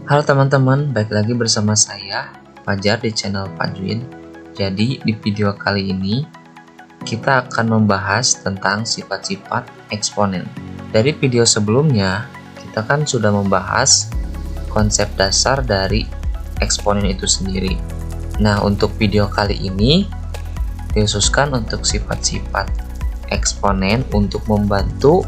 Halo teman-teman, balik lagi bersama saya Fajar di channel Fajwin. Jadi di video kali ini kita akan membahas tentang sifat-sifat eksponen. Dari video sebelumnya kita kan sudah membahas konsep dasar dari eksponen itu sendiri. Nah, untuk video kali ini dikhususkan untuk sifat-sifat eksponen untuk membantu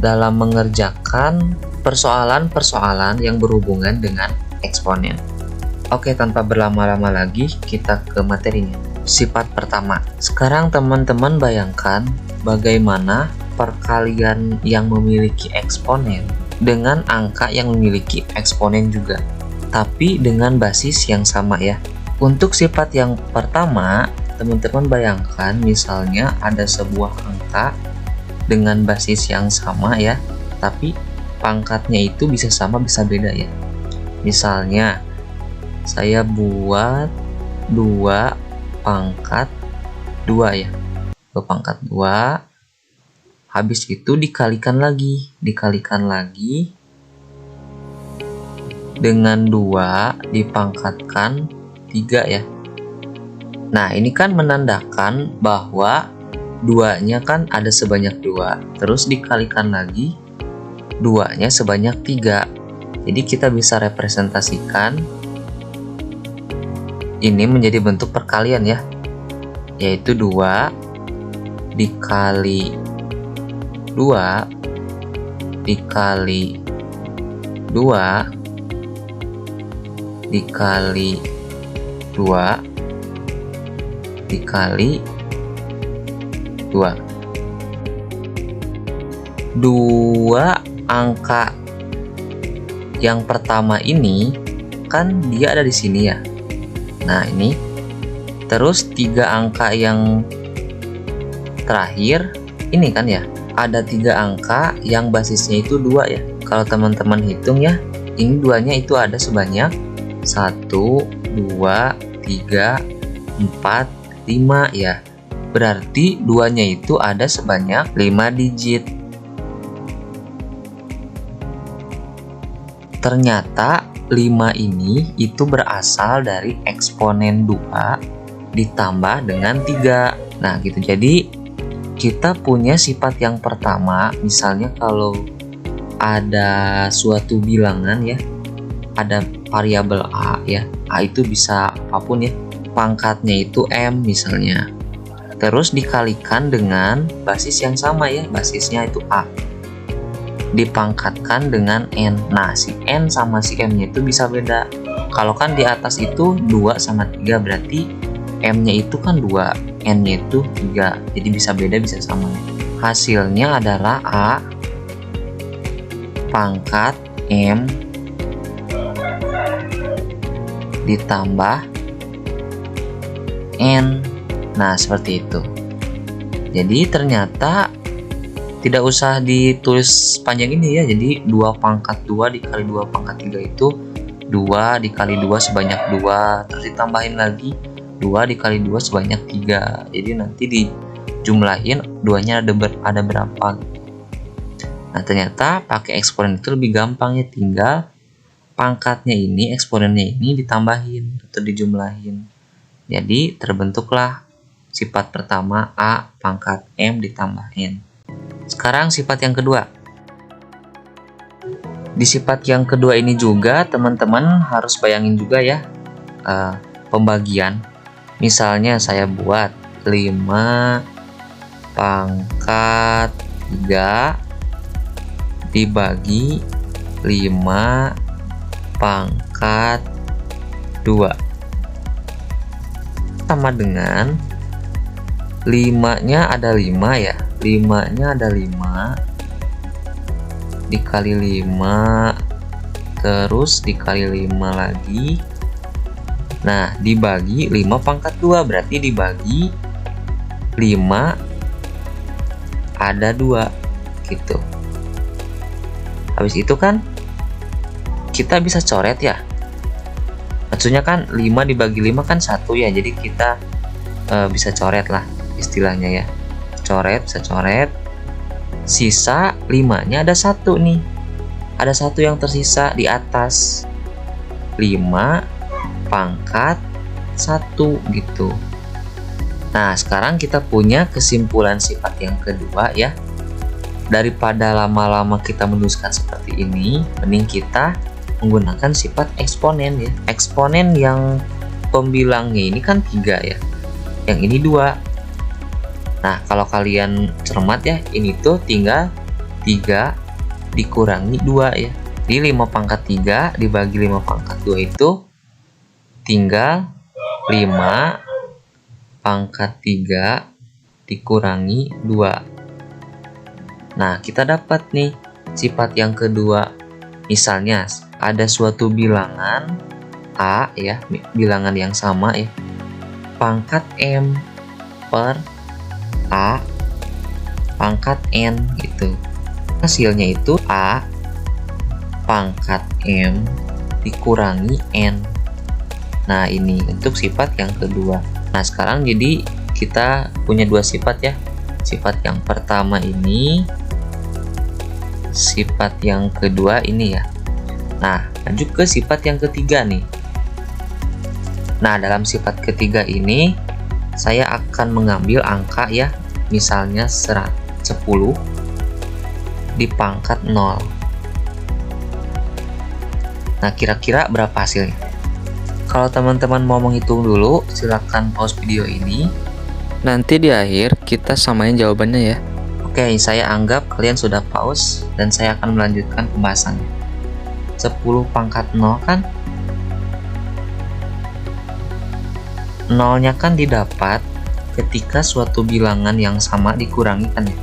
dalam mengerjakan persoalan-persoalan yang berhubungan dengan eksponen. Oke, tanpa berlama-lama lagi kita ke materinya. Sifat pertama. Sekarang teman-teman bayangkan bagaimana perkalian yang memiliki eksponen dengan angka yang memiliki eksponen juga, tapi dengan basis yang sama ya. Untuk sifat yang pertama, teman-teman bayangkan misalnya ada sebuah angka dengan basis yang sama ya, tapi pangkatnya itu bisa sama bisa beda ya. Misalnya saya buat 2 pangkat 2 ya, 2 pangkat 2, habis itu dikalikan lagi dengan 2 dipangkatkan 3 ya. Nah, ini kan menandakan bahwa 2-nya kan ada sebanyak 2, terus dikalikan lagi 2-nya sebanyak 3. Jadi kita bisa representasikan ini menjadi bentuk perkalian ya, yaitu 2 dikali 2 dikali 2 dikali 2 dikali 2. 2 angka yang pertama ini kan dia ada di sini ya. Nah, ini terus 3 angka yang terakhir ini kan ya, ada 3 angka yang basisnya itu 2 ya. Kalau teman-teman hitung ya, ini 2-nya itu ada sebanyak 1 2 3 4 5 ya. Berarti 2-nya itu ada sebanyak 5 digit. Ternyata 5 ini itu berasal dari eksponen 2 ditambah dengan 3. Nah gitu, jadi kita punya sifat yang pertama. Misalnya kalau ada suatu bilangan ya, ada variabel A ya, A itu bisa apapun ya, pangkatnya itu M misalnya, terus dikalikan dengan basis yang sama ya, basisnya itu A, dipangkatkan dengan N. Nah, si N sama si M-nya itu bisa beda. Kalau kan di atas itu 2 sama 3, berarti M-nya itu kan 2, N-nya itu 3. Jadi bisa beda, bisa sama. Hasilnya adalah A pangkat M ditambah N. Nah, seperti itu. Jadi ternyata tidak usah ditulis panjang ini ya. Jadi 2 pangkat 2 dikali 2 pangkat 3 itu 2 dikali 2 sebanyak 2, terus ditambahin lagi 2 dikali 2 sebanyak 3. Jadi nanti dijumlahin 2-nya ada berapa. Nah, ternyata pakai eksponen itu lebih gampang ya, tinggal pangkatnya ini, eksponennya ini ditambahin atau dijumlahin. Jadi terbentuklah sifat pertama A pangkat M ditambah N. Sekarang sifat yang kedua. Di sifat yang kedua ini juga teman-teman harus bayangin juga ya pembagian. Misalnya saya buat 5 pangkat 3 dibagi 5 pangkat 2 sama dengan 5-nya ada 5 ya, 5-nya ada 5 dikali 5 terus dikali 5 lagi. Nah, dibagi 5 pangkat 2, berarti dibagi 5 ada 2 gitu. Habis itu kan kita bisa coret ya, maksudnya kan 5 dibagi 5 kan 1 ya, jadi kita bisa coret lah istilahnya ya, bisa coret. Sisa 5-nya ada 1 nih, ada satu yang tersisa di atas. 5 pangkat 1 gitu. Nah, sekarang kita punya kesimpulan sifat yang kedua ya. Daripada lama-lama kita menuliskan seperti ini, mending kita menggunakan sifat eksponen ya. Eksponen yang pembilangnya ini kan 3 ya. Yang ini 2. Nah, kalau kalian cermat ya, ini tuh tinggal 3 dikurangi 2 ya. Di 5 pangkat 3 dibagi 5 pangkat 2 itu tinggal 5 pangkat 3 dikurangi 2. Nah, kita dapat nih sifat yang kedua. Misalnya ada suatu bilangan A ya, bilangan yang sama ya. Pangkat M per A pangkat N gitu. Hasilnya itu A pangkat M dikurangi N. Nah, ini untuk sifat yang kedua. Nah, sekarang jadi kita punya 2 sifat ya. Sifat yang pertama ini, sifat yang kedua ini ya. Nah, lanjut ke sifat yang ketiga nih. Nah, dalam sifat ketiga ini saya akan mengambil angka ya, misalnya 10 dipangkat 0. Nah, kira-kira berapa hasilnya? Kalau teman-teman mau menghitung dulu, silakan pause video ini. Nanti di akhir kita samain jawabannya ya. Oke, saya anggap kalian sudah pause dan saya akan melanjutkan pembahasannya. 10 pangkat 0 kan? 0-nya kan didapat ketika suatu bilangan yang sama dikurangi kan ya.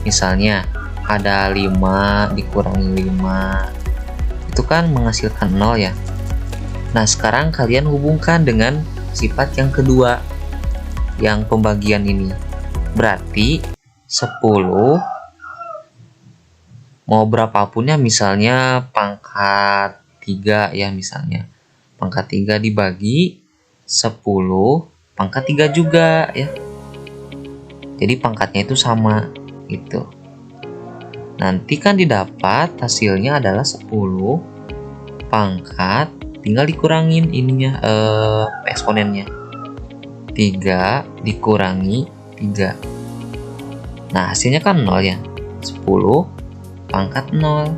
Misalnya ada 5 dikurangi 5. Itu kan menghasilkan 0 ya. Nah, sekarang kalian hubungkan dengan sifat yang kedua, yang pembagian ini. Berarti 10 mau berapapun ya, misalnya pangkat 3 ya, misalnya pangkat 3 dibagi 10 pangkat 3 juga ya. Jadi pangkatnya itu sama gitu. Nanti kan didapat hasilnya adalah 10 pangkat, tinggal dikurangin ininya eksponennya. 3 dikurangi 3. Nah, hasilnya kan 0 ya. 10 pangkat 0.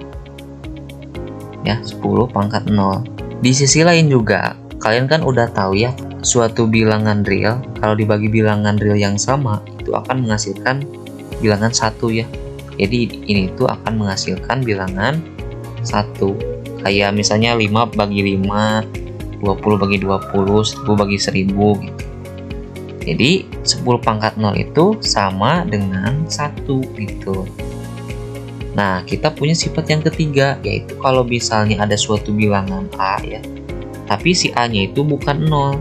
Ya, 10 pangkat 0. Di sisi lain juga, kalian kan udah tahu ya, suatu bilangan real kalau dibagi bilangan real yang sama itu akan menghasilkan bilangan 1 ya. Jadi ini tuh akan menghasilkan bilangan 1. Kayak misalnya 5 bagi 5, 20 bagi 20, 1000 bagi 1000 gitu. Jadi 10 pangkat 0 itu sama dengan 1 gitu. Nah, kita punya sifat yang ketiga, yaitu kalau misalnya ada suatu bilangan A ya, tapi si A-nya itu bukan 0.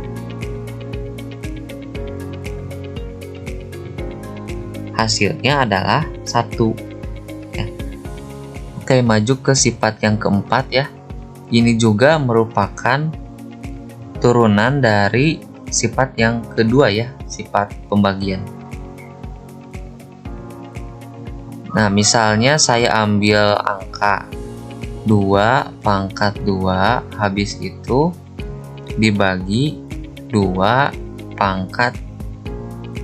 Hasilnya adalah 1 ya. Oke, maju ke sifat yang keempat ya. Ini juga merupakan turunan dari sifat yang kedua ya, sifat pembagian. Nah, misalnya saya ambil angka 2 pangkat 2, habis itu dibagi 2 pangkat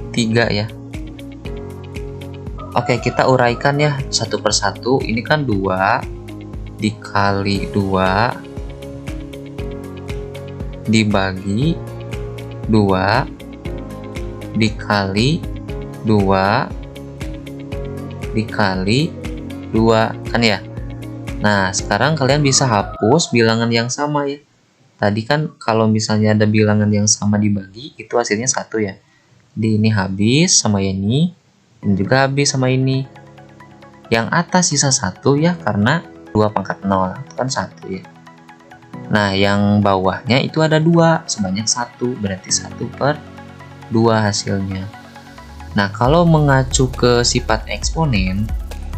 3 ya. Oke, kita uraikan ya satu persatu. Ini kan 2 dikali 2 dibagi 2 dikali 2 dikali 2 kan ya. Nah, sekarang kalian bisa hapus bilangan yang sama ya. Tadi kan kalau misalnya ada bilangan yang sama dibagi, itu hasilnya 1 ya. Jadi ini habis sama ini, ini juga habis sama ini. Yang atas sisa 1 ya, karena 2 pangkat 0 itu kan 1 ya. Nah, yang bawahnya itu ada 2 sebanyak 1, berarti 1/2 hasilnya. Nah, kalau mengacu ke sifat eksponen,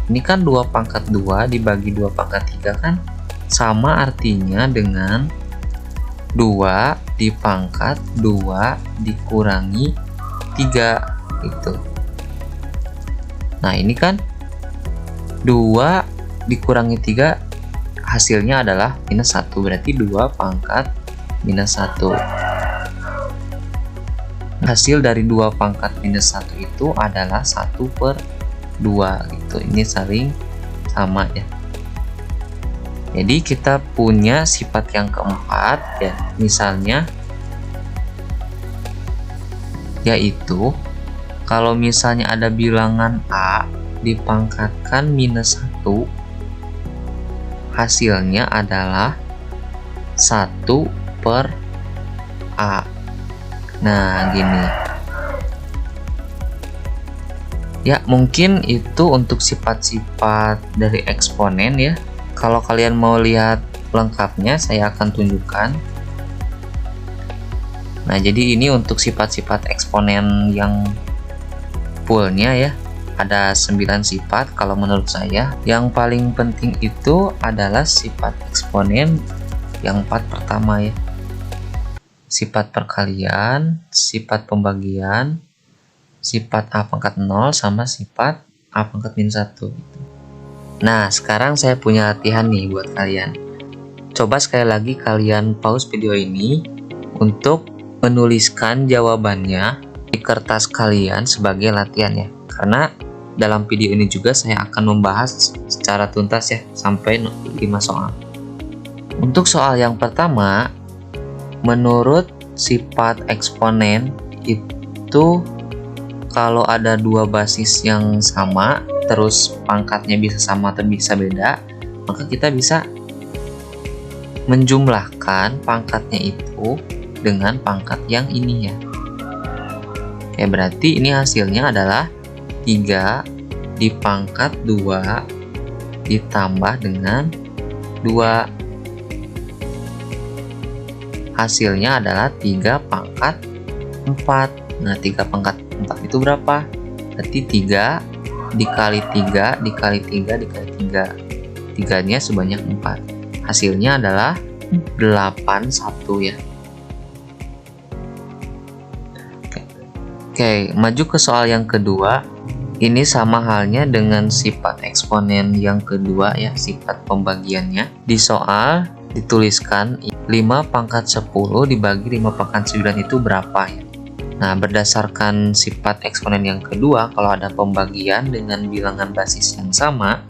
ini kan 2 pangkat 2 dibagi 2 pangkat 3 kan sama artinya dengan 2 dipangkat 2 dikurangi 3 gitu. Nah, ini kan 2 dikurangi 3 hasilnya adalah minus 1, berarti 2 pangkat minus 1. Hasil dari 2 pangkat minus 1 itu adalah 1/2 gitu. Ini saling sama ya. Jadi kita punya sifat yang keempat ya, misalnya yaitu kalau misalnya ada bilangan A dipangkatkan minus 1, hasilnya adalah 1/A. Nah, gini. Ya, mungkin itu untuk sifat-sifat dari eksponen ya. Kalau kalian mau lihat lengkapnya, saya akan tunjukkan. Nah, jadi ini untuk sifat-sifat eksponen yang fullnya ya. Ada 9 sifat kalau menurut saya. Yang paling penting itu adalah sifat eksponen yang 4 pertama ya. Sifat perkalian, sifat pembagian, sifat A pangkat 0, sama sifat A pangkat minus 1. Nah, sekarang saya punya latihan nih buat kalian. Coba sekali lagi kalian pause video ini untuk menuliskan jawabannya di kertas kalian sebagai latihan ya. Karena dalam video ini juga saya akan membahas secara tuntas ya, sampai 5 soal. Untuk soal yang pertama, menurut sifat eksponen itu kalau ada 2 basis yang sama, terus pangkatnya bisa sama atau bisa beda, maka kita bisa menjumlahkan pangkatnya itu dengan pangkat yang ini ya. Oke, berarti ini hasilnya adalah 3 dipangkat 2 ditambah dengan 2. Hasilnya adalah 3 pangkat 4. Nah, 3 pangkat 4 itu berapa? Berarti 3 dikali 3 dikali 3 dikali 3. 3-nya sebanyak 4. Hasilnya adalah 81 ya. Oke, maju ke soal yang kedua. Ini sama halnya dengan sifat eksponen yang kedua ya, sifat pembagiannya. Di soal dituliskan 5 pangkat 10 dibagi 5 pangkat 9 itu berapa ya. Nah, berdasarkan sifat eksponen yang kedua, kalau ada pembagian dengan bilangan basis yang sama,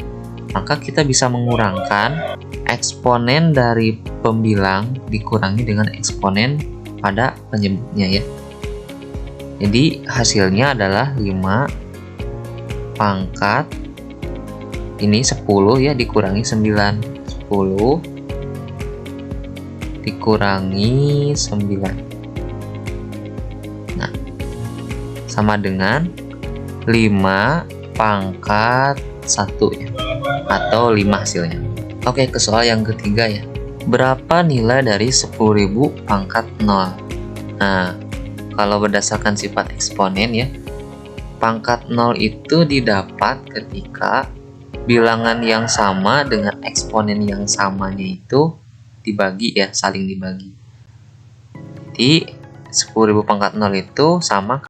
maka kita bisa mengurangkan eksponen dari pembilang dikurangi dengan eksponen pada penyebutnya ya. Jadi hasilnya adalah 5 pangkat ini 10 ya dikurangi 9. 10 dikurangi 9. Nah, sama dengan 5 pangkat 1 ya, atau 5 hasilnya. Oke, ke soal yang ketiga ya. Berapa nilai dari 10.000 pangkat 0? Nah, kalau berdasarkan sifat eksponen ya, pangkat 0 itu didapat ketika bilangan yang sama dengan eksponen yang samanya itu dibagi ya, saling dibagi. Jadi 10.000 pangkat 0 itu sama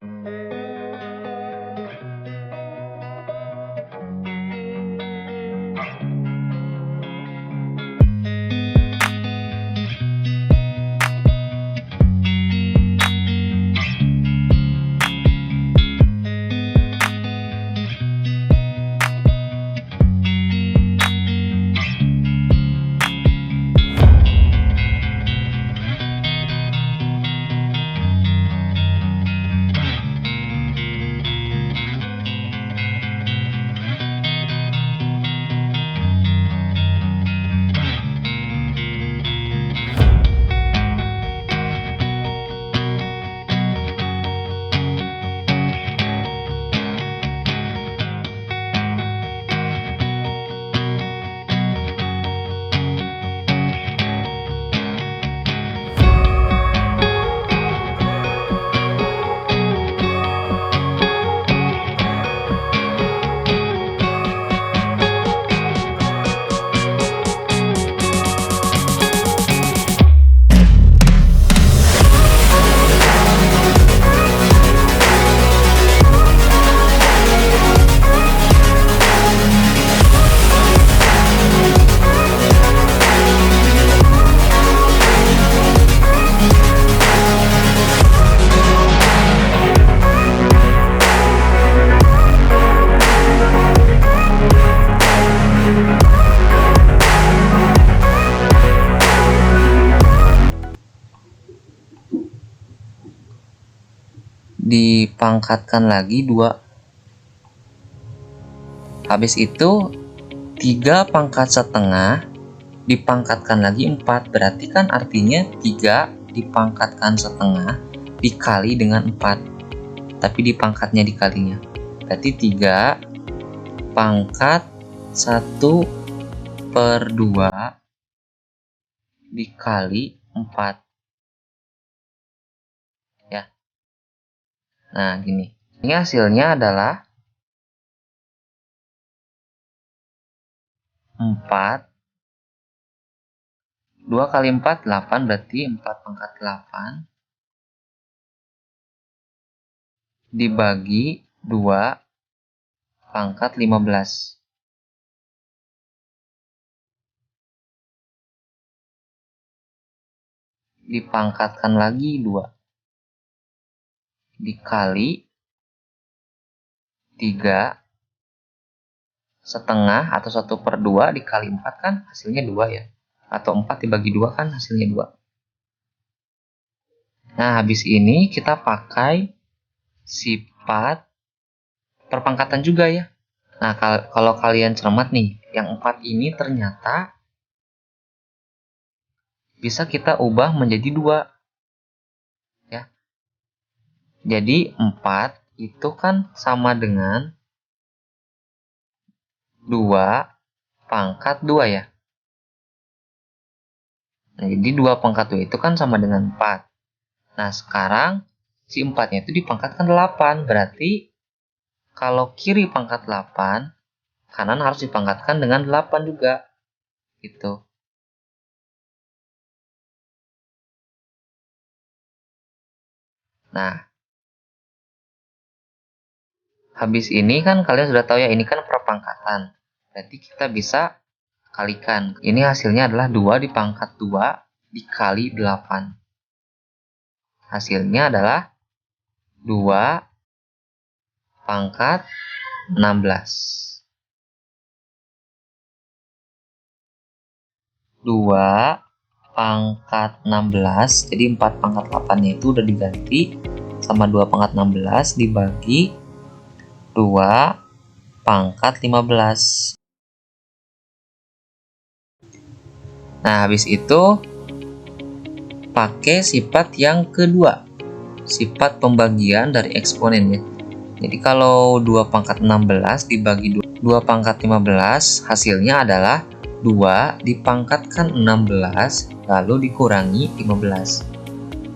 dipangkatkan lagi 2. Habis itu 3 pangkat setengah dipangkatkan lagi 4. Berarti kan artinya 3 dipangkatkan setengah dikali dengan 4. Tapi dipangkatnya dikalinya. Berarti 3 pangkat 1/2 dikali 4. Ya. Nah, gini. Ini hasilnya adalah 4. 2 kali 4, 8, berarti 4 pangkat 8 dibagi 2 pangkat 15. Dipangkatkan lagi 2 dikali 3 setengah atau 1/2 dikali 4 kan hasilnya 2 ya. Atau 4 dibagi 2 kan hasilnya 2. Nah, habis ini kita pakai sifat perpangkatan juga ya. Nah, kalau kalian cermat nih, yang 4 ini ternyata bisa kita ubah menjadi 2. Ya. Jadi 4 itu kan sama dengan 2 pangkat 2 ya. Nah, jadi 2 pangkat 2 itu kan sama dengan 4. Nah, sekarang si 4-nya itu dipangkatkan 8. Berarti kalau kiri pangkat 8, kanan harus dipangkatkan dengan 8 juga. Gitu. Nah, habis ini kan kalian sudah tahu ya, ini kan perpangkatan. Berarti kita bisa kalikan. Ini hasilnya adalah 2 dipangkat 2 dikali 8. Hasilnya adalah 2 pangkat 16. 2 pangkat 16. Jadi 4 pangkat 8-nya itu udah diganti sama 2 pangkat 16 dibagi 2 pangkat 15. Nah, habis itu pakai sifat yang kedua, sifat pembagian dari eksponen ya. Jadi kalau 2 pangkat 16 dibagi 2 pangkat 15, hasilnya adalah 2 dipangkatkan 16 lalu dikurangi 15.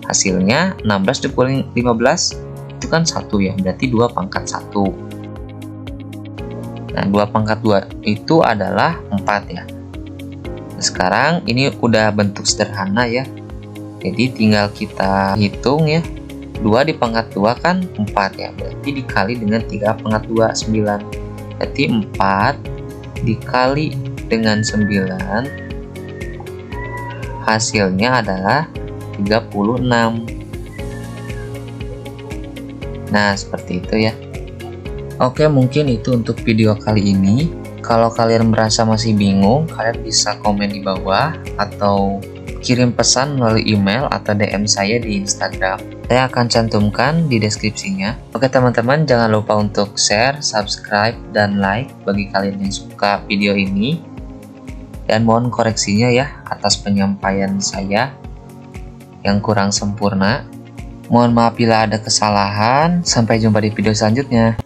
Hasilnya 16 dikurangi 15 itu kan 1 ya, berarti 2 pangkat 1. Nah, 2 pangkat 2 itu adalah 4 ya. Sekarang ini udah bentuk sederhana ya. Jadi tinggal kita hitung ya. 2 dipangkat 2 kan 4 ya. Berarti dikali dengan 3 pangkat 2, 9. Berarti 4 dikali dengan 9. Hasilnya adalah 36. Nah, seperti itu ya. Oke, mungkin itu untuk video kali ini. Kalau kalian merasa masih bingung, kalian bisa komen di bawah atau kirim pesan melalui email atau DM saya di Instagram. Saya akan cantumkan di deskripsinya. Oke teman-teman, jangan lupa untuk share, subscribe, dan like bagi kalian yang suka video ini. Dan mohon koreksinya ya atas penyampaian saya yang kurang sempurna. Mohon maaf bila ada kesalahan. Sampai jumpa di video selanjutnya.